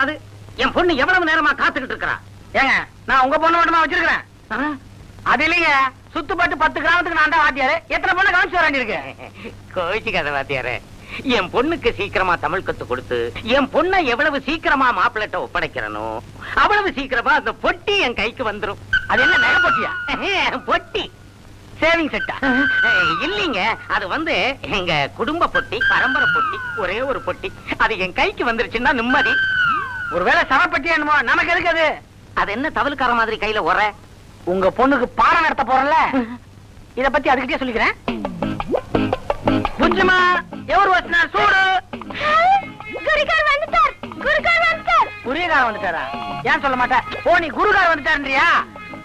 அது என் பொண்ணு எவ்வளவு நேரமா காத்துக்கிட்டு இருக்கா? ஏங்க, நான் உங்க பொண்ணு மட்டுமா வச்சிருக்கிறேன்? அது இல்லைங்க, சுத்துப்பட்டு 10 கிராமத்துக்கு நான் தான் வாத்தியாரு. எத்தனை பொண்ணு கவனிச்சு வர வேண்டியிருக்கு? கோவிச்சுக்காத வாத்தியாரு. என் பொண்ணுக்கு சீக்கிரமா தமிழ் கத்து கொடுத்து என் பொண்ணை எவ்வளவு சீக்கிரமா மாப்பிள்ளட்ட ஒப்படைக்கிறனோ அவ்வளவு சீக்கிரமா அந்த பொட்டி என் கைக்கு வந்துரும். அது என்ன நகை பொட்டியா? பொட்டி சேவிங் செட்டா? இல்லீங்க, அது வந்து எங்க குடும்ப பொட்டி, பரம்பரை பொட்டி, ஒரே ஒரு பொட்டி. அது என் கைக்கு வந்துருச்சுன்னா நிம்மதி. ஒருவேளை சவப்பட்டி என்னமோ, நமக்கு எதுக்கு அது? அது என்ன தவளுக்கார மாதிரி கையில உர? உங்க பொண்ணுக்கு பாடம் நடத்த போறல, இத பத்தி அதுக்கிட்டே சொல்லிக்கிறேன். புஞ்சுமா, எவரு வச்சனா சூடு? குருகார் வந்துட்டார், குருகார் வந்துட்டார். குருகார் வந்துட்டாரா? ஏன் சொல்ல மாட்டேன்? ஓ, நீ குருகார் வந்துட்டாருன்றியா?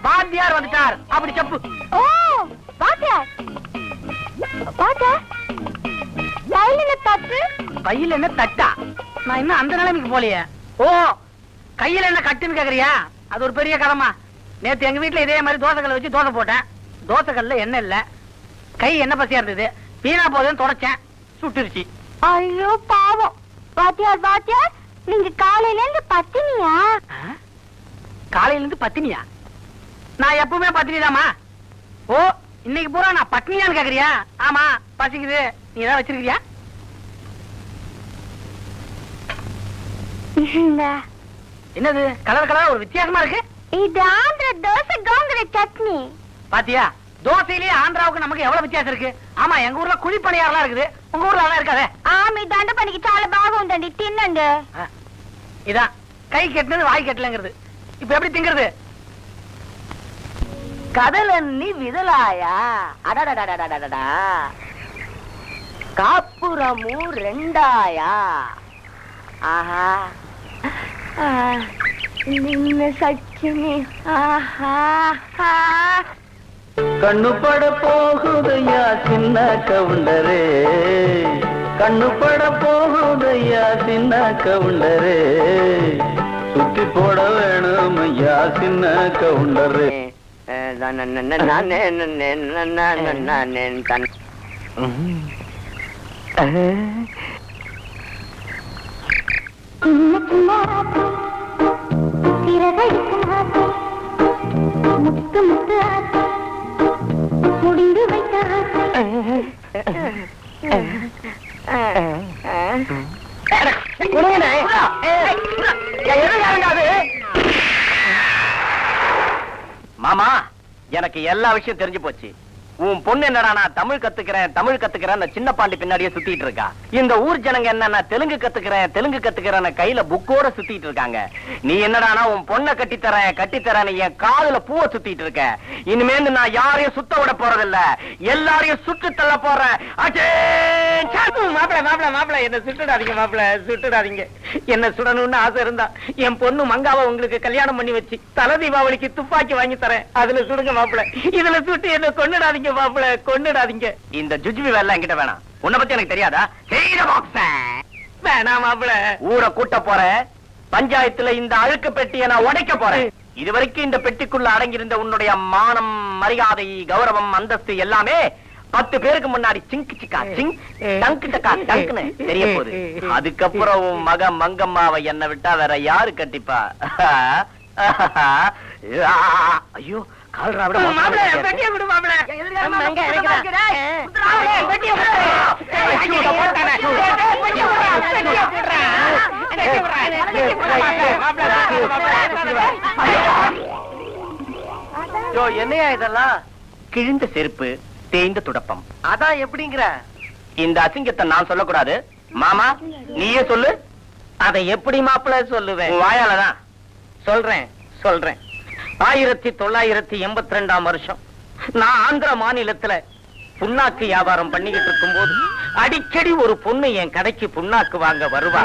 வாத்தியார் வந்துட்டார் அப்படி செப்பு. ஓ, வாத்தியார். வாத்தியார், கையில என்ன தட்டு? கையில என்ன தட்டா? நான் இன்னும் அந்த நிலைமைக்கு போலையே. ஓ, கையில என்ன கட்டுன்னு கேக்குறியா? அது ஒரு பெரிய கதமா. நேத்து எங்க வீட்டுல இதே மாதிரி தோசைக்கல்ல வச்சு தோசை போட்டேன். தோசைக்கல்ல எண்ணெய் இல்ல, கை என்ன பசியா இருந்தது. வீணா போதுன்னு தொடச்சேன், சுட்டுருச்சு. ஐயோ பாவம். வாத்தியார், வாத்தியார், நீங்க காலையில இருந்து பத்தினியா? காலையில இருந்து பத்தினியா? நான் எப்பவுமே பத்தினிதாமா. ஓ, இன்னைக்கு பூரா நான் பத்தினியான்னு கேக்குறியா? ஆமா, பசிக்குது. நீ ஏதாவது வச்சிருக்கியா? என்னது கலர் கலரா ஒரு வித்தியாசமா இருக்கு? இது ஆந்திர தோசை கோங்கர சட்னி. பாத்தியா, தோசையிலேயே ஆந்திராவுக்கு நமக்கு எவ்வளவு வித்தியாசம் இருக்கு. ஆமா, எங்க ஊர்ல குழிப்பணியாரெல்லாம் இருக்குது, உங்க ஊர்ல அதெல்லாம் இருக்காதே. ஆமா, தண்ட பண்ணிக்கு சால பாகம் உண்டண்டி, தின்னங்க. இதான் கை கெட்டினது வாய் கெட்டலங்கிறது. இப்ப எப்படி திங்கிறது? கடலண்ணி விதலாயா, அடடடடடடடா, காப்புரமும் 2ஆயா. ஆஹா, சச்சினி. கண்ணு பட போகுதையா சின்ன கவுண்டரே, கண்ணு பட போகுதையா சின்ன கவுண்டரே, சுத்தி போட வேணும் ஐயா சின்ன கவுண்டரே. முத்து முத்து முடிந்து வைத்த மாமா, எனக்கு எல்லா விஷயம் தெரிஞ்சு போச்சு. உன் பொண்ணு என்னடா நான் தமிழ் கத்துக்கிறேன் சின்ன பாண்டி பின்னாடியே சுத்திட்டு இருக்கா. இந்த ஊர் ஜனங்க என்ன தெலுங்கு கத்துக்கிறேன் கையில புக்கோட சுத்திட்டு இருக்காங்க. நீ என்னடானா உன் பொண்ணை கட்டித்தரேன் என் காதுல பூவை சுத்திட்டு இருக்க. இனிமேல் நான் யாரையும் சுத்த விட போறதில்ல, எல்லாரையும் சுட்டு தள்ள போறேன். மாப்பிள என்ன சுட்டுடாதீங்க, மாப்பிள சுட்டுடாதீங்க. என்ன சுடணும்னு ஆசை இருந்தா என் பொண்ணு மங்காவை உங்களுக்கு கல்யாணம் பண்ணி வச்சு தலை தீபாவளிக்கு துப்பாக்கி வாங்கி தரேன், அதுல சுடுங்க மாப்பிள. இதுல சுட்டு என்ன கொண்டுடாதீங்க மாப்பிள, கொண்டுடாதீங்க. இந்த ஜுஜ்பி வேலை என்கிட்ட வேணாம். உன்னை பத்தி எனக்கு தெரியாதா? வேணாம் மாப்பிள. ஊரை கூட்ட போறேன், பஞ்சாயத்துல இந்த அழுக்கு பெட்டியை நான் உடைக்க போறேன். இதுவரைக்கும் இந்த பெட்டிக்குள்ள அடங்கியிருந்த உன்னுடைய மானம், மரியாதை, கௌரவம், அந்தஸ்து எல்லாமே 10 பேருக்கு முன்னாடி சிங்கு சிக்கா சிங் டங்கு டக்கா டங்குன்னு தெரிய போகுது. அதுக்கப்புறம் உன் மக மங்கம்மாவை என்ன விட்டா வேற யாரு கட்டிப்பா? ஐயோ, கால்ரா விட மாப்பிள, பெட்டியை கொடு மாப்பிள. எங்க இறக்குடா? பெட்டியை என்னையா இதெல்லாம்? கிழிந்த செருப்பு, தேய்ந்த துடப்பம். அதான் எப்படிங்கிற? இந்த அசிங்கத்தை நான் சொல்லக்கூடாது. மாமா, நீயே சொல்லு. அதை எப்படி மாப்பிள்ள சொல்லுவேன்? வாயாலதான் சொல்றேன். 1982ஆம் வருஷம் நான் ஆந்திர மாநிலத்துல புண்ணாக்கு வியாபாரம் பண்ணிக்கிட்டு இருக்கும் போது அடிக்கடி ஒரு பொண்ணு என் கடைக்கு புண்ணாக்கு வாங்க வருவா.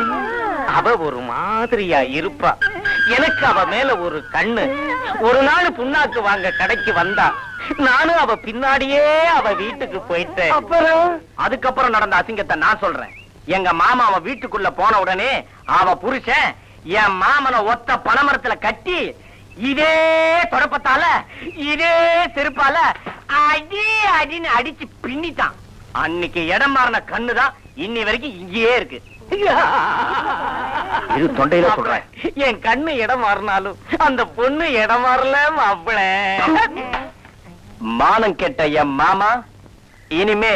அவ ஒரு மாதிரியா இருப்பா. எனக்கு அவ மேல ஒரு கண்ணு. ஒரு நாள் புண்ணாக்கு வாங்க கடைக்கு வந்தா, நானும் அவ பின்னாடியே அவ வீட்டுக்கு போயிட்டேன். அதுக்கப்புறம் நடந்த அசிங்கத்தை நான் சொல்றேன். எங்க மாமா அவ வீட்டுக்குள்ள போன உடனே அவ புருஷன் என் மாமனை ஒத்த பனைமரத்துல கட்டி இதே தொடப்பத்தால இதே செருப்பால அடி அடின்னு அடிச்சு பின்னிட்டான். அன்னைக்கு இடம் மாறின கண்ணுதான் இன்னி வரைக்கும் இங்கேயே இருக்கு. இது தொண்டையில சொல்றேன். என் கண்ணு இடம் மாறினாலும் அந்த பொண்ணு இடம் மாறல மாப்பிள. மானம் கெட்ட என் மாமா, இனிமே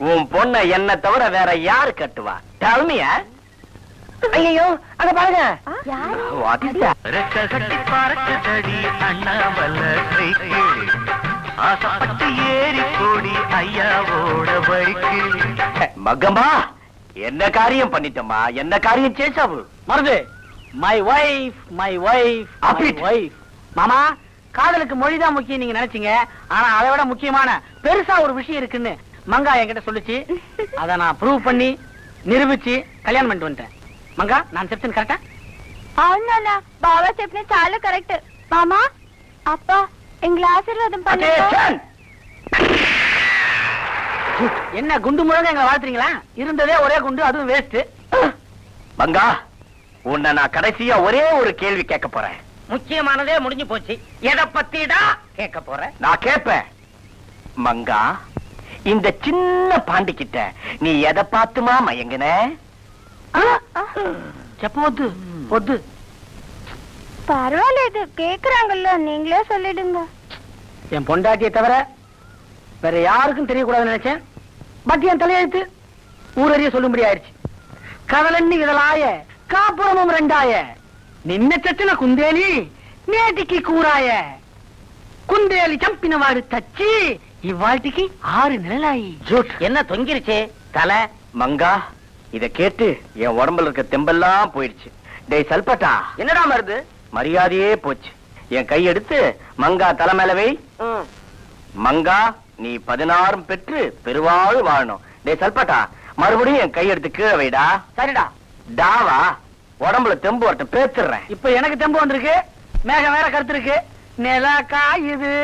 உன் பொண்ண என்ன தவிர வேற யாரு கட்டுவா? தழுமையா? ஐயோ அங்க பாருங்க. ரெக்ககட்டி பறக்குதடி அண்ணாமல கைக்கு, ஆசைப்பட்டு ஏறி கூடி ஐயாவோட பைக்கு. மகம்மா, என்ன காரியம் பண்ணிட்டமா? என்ன காரியம் சேசாவு? Marudhu, my wife, my wife, அப்படி. வைஃப். மாமா, காதலுக்கு மொழிதான் முக்கியம் நீங்க நினைச்சீங்க. ஆனா அதை விட முக்கியமான பெருசா ஒரு விஷயம் இருக்குன்னு மங்கா என்கிட்ட சொல்லுச்சு. அத நான் ப்ரூவ் பண்ணி நிரூபிச்சு கல்யாணம் பண்ணிட்டு வந்துட்டேன். மங்கா, நான் செப்டன் கரெக்டா? అవునా బాబా చెప్పిన చాలా కరెక్ట్ మామా అప్ప எங்களை ஆசீர்வாதம் பண்ணுங்க. Attention! என்ன குண்டு முழங்க எங்களை வாழ்த்துறீங்களா? இருந்ததே ஒரே குண்டு, அதுவும் வேஸ்ட். மங்கா, உன்னை நான் கடைசியா ஒரே ஒரு கேள்வி கேட்க போறேன். முக்கியமானதே முடிஞ்சு போச்சு. எதை பத்திடா கேட்க போற? நான் கேட்பேன். மங்கா, இந்த சின்ன பாண்டிக்கிட்ட நீ எதை பார்த்துமா மயங்கின? செப்போது பொது. பரவாயில்ல, கேக்குறாங்கல்ல, நீங்களே சொல்லிடுங்க. என் பொண்டாட்டியை தவிர வேற யாருக்கும் தெரியக்கூடாதுன்னு நினைச்சேன். பட் என் தலையெழுத்து ஊரறிய சொல்லும்படி ஆயிடுச்சு. கதலண்ணி இதழாய காப்புறமும் ரெண்டாய, నిన్న చచ్చిన కుందేలి నేటికి కూరాయ, కుందేలి చంపిన వాడు చచ్చి ఇవాటికి 6 నెలలాయి. என்ன தொங்கிருச்சே தலை? மங்கா, இத கேட்டு என் உடம்புல இருக்க தெம்பெல்லாம் போயிடுச்சு. டேய் சல்பட்டா, என்னடா மருது? மரியாதையே போச்சு. என் கை எடுத்து மங்கா தலை மேல வை. மங்கா, நீ 16 பெற்று பெருவாழ் வாழணும். டேய் சல்பட்டா, மறுபடியும் என் கை எடுத்து கீழே வைடா. சரிடா. டாவா, உடம்புல தெம்பு வரட்ட பேத்துறேன். இப்ப எனக்கு தெம்பு வந்திருக்கு. மேகம் வேற கருத்து இருக்கு. நில காயுது.